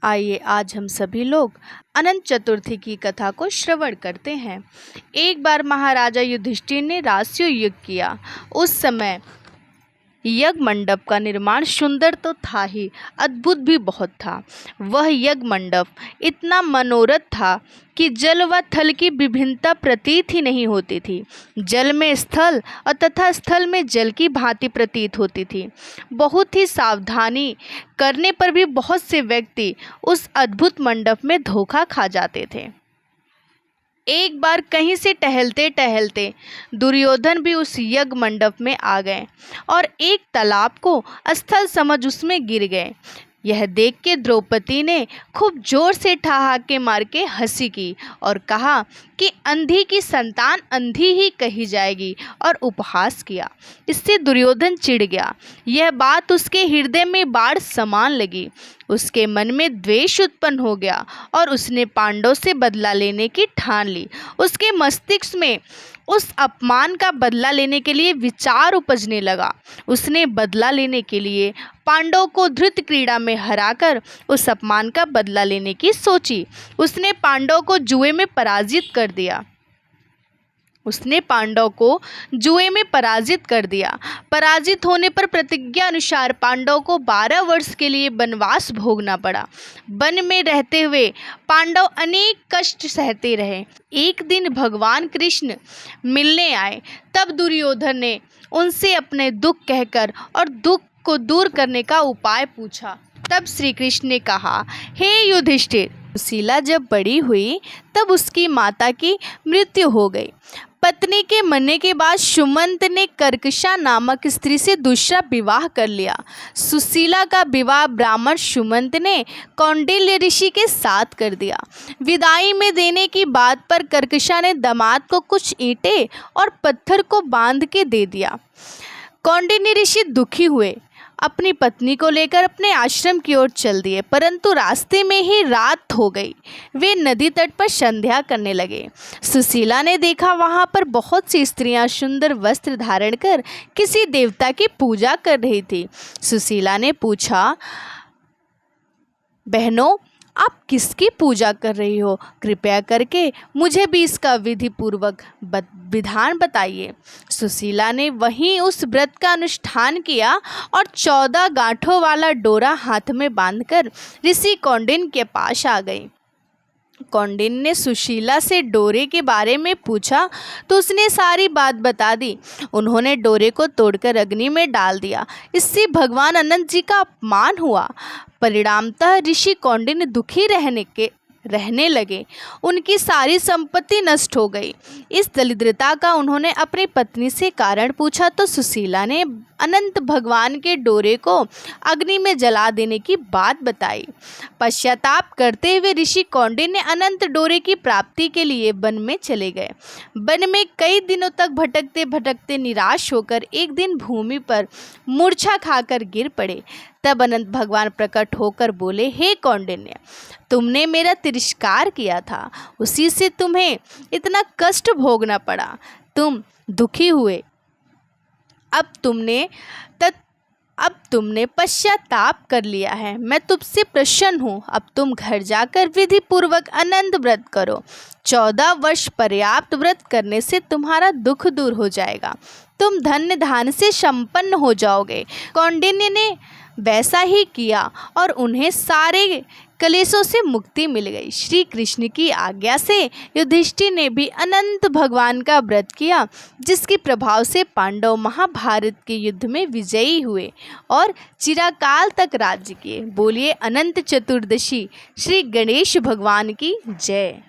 आइए आज हम सभी लोग अनंत चतुर्थी की कथा को श्रवण करते हैं। एक बार महाराजा युधिष्ठिर ने राजसूय यज्ञ किया। उस समय यज्ञ मंडप का निर्माण सुंदर तो था ही, अद्भुत भी बहुत था। वह यज्ञ मंडप इतना मनोरथ था कि जल व थल की विभिन्नता प्रतीत ही नहीं होती थी। जल में स्थल और तथा स्थल में जल की भांति प्रतीत होती थी। बहुत ही सावधानी करने पर भी बहुत से व्यक्ति उस अद्भुत मंडप में धोखा खा जाते थे। एक बार कहीं से टहलते टहलते दुर्योधन भी उस यज्ञ मंडप में आ गए और एक तालाब को स्थल समझ उसमें गिर गए। यह देख के द्रौपदी ने खूब जोर से ठहाके मार के हंसी की और कहा कि अंधी की संतान अंधी ही कही जाएगी, और उपहास किया। इससे दुर्योधन चिढ़ गया। यह बात उसके हृदय में बाढ़ समान लगी। उसके मन में द्वेष उत्पन्न हो गया और उसने पांडवों से बदला लेने की ठान ली। उसके मस्तिष्क में उस अपमान का बदला लेने के लिए विचार उपजने लगा। उसने बदला लेने के लिए पांडवों को धृत क्रीड़ा में हराकर उस अपमान का बदला लेने की सोची। उसने पांडवों को जुए में पराजित कर दिया। पराजित होने पर प्रतिज्ञा अनुसार पांडवों को 12 वर्ष के लिए वनवास भोगना पड़ा। वन में रहते हुए पांडव अनेक कष्ट सहते रहे। एक दिन भगवान कृष्ण मिलने आए। तब दुर्योधन ने उनसे अपने दुख कहकर और दुख को दूर करने का उपाय पूछा। तब श्री कृष्ण ने कहा, हे युधिष्ठिर, सुशीला जब बड़ी हुई तब उसकी माता की मृत्यु हो गई। पत्नी के मरने के बाद सुमंत ने कर्कशा नामक स्त्री से दूसरा विवाह कर लिया। सुशीला का विवाह ब्राह्मण सुमंत ने कौंडिल्य ऋषि के साथ कर दिया। विदाई में देने की बात पर कर्कशा ने दामाद को कुछ ईंटें और पत्थर को बांध के दे दिया। कौंडिन्य ऋषि दुखी हुए, अपनी पत्नी को लेकर अपने आश्रम की ओर चल दिए, परंतु रास्ते में ही रात हो गई। वे नदी तट पर संध्या करने लगे। सुशीला ने देखा वहां पर बहुत सी स्त्रियां सुंदर वस्त्र धारण कर किसी देवता की पूजा कर रही थी। सुशीला ने पूछा, बहनों, आप किसकी पूजा कर रही हो? कृपया करके मुझे भी इसका विधि पूर्वक विधान बताइए। सुशीला ने वहीं उस व्रत का अनुष्ठान किया और 14 गांठों वाला डोरा हाथ में बांधकर ऋषि कौंडिन्य के पास आ गई। कौंडिन्य ने सुशीला से डोरे के बारे में पूछा तो उसने सारी बात बता दी। उन्होंने डोरे को तोड़कर अग्नि में डाल दिया। इससे भगवान अनंत जी का अपमान हुआ। परिणामतः ऋषि कौंडिन्य दुखी रहने लगे। उनकी सारी संपत्ति नष्ट हो गई। इस दरिद्रता का उन्होंने अपनी पत्नी से कारण पूछा तो सुशीला ने अनंत भगवान के डोरे को अग्नि में जला देने की बात बताई। पश्चाताप करते हुए ऋषि कौंडिन्य ने अनंत डोरे की प्राप्ति के लिए वन में चले गए। वन में कई दिनों तक भटकते भटकते निराश होकर एक दिन भूमि पर मूर्छा खाकर गिर पड़े। तब अनंत भगवान प्रकट होकर बोले, हे कौंडिन्य, तुमने मेरा तिरस्कार किया था, उसी से तुम्हें इतना कष्ट भोगना पड़ा। तुम दुखी हुए। अब तुमने पश्चाताप कर लिया है। मैं तुमसे प्रसन्न हूँ। अब तुम घर जाकर विधि पूर्वक अनंत व्रत करो। 14 वर्ष पर्याप्त व्रत करने से तुम्हारा दुख दूर हो जाएगा। तुम धन्य धान्य से संपन्न हो जाओगे। कौंडिन्य ने वैसा ही किया और उन्हें सारे कलेशों से मुक्ति मिल गई। श्री कृष्ण की आज्ञा से युधिष्ठिर ने भी अनंत भगवान का व्रत किया, जिसके प्रभाव से पांडव महाभारत के युद्ध में विजयी हुए और चिरकाल तक राज्य किए। बोलिए अनंत चतुर्दशी श्री गणेश भगवान की जय।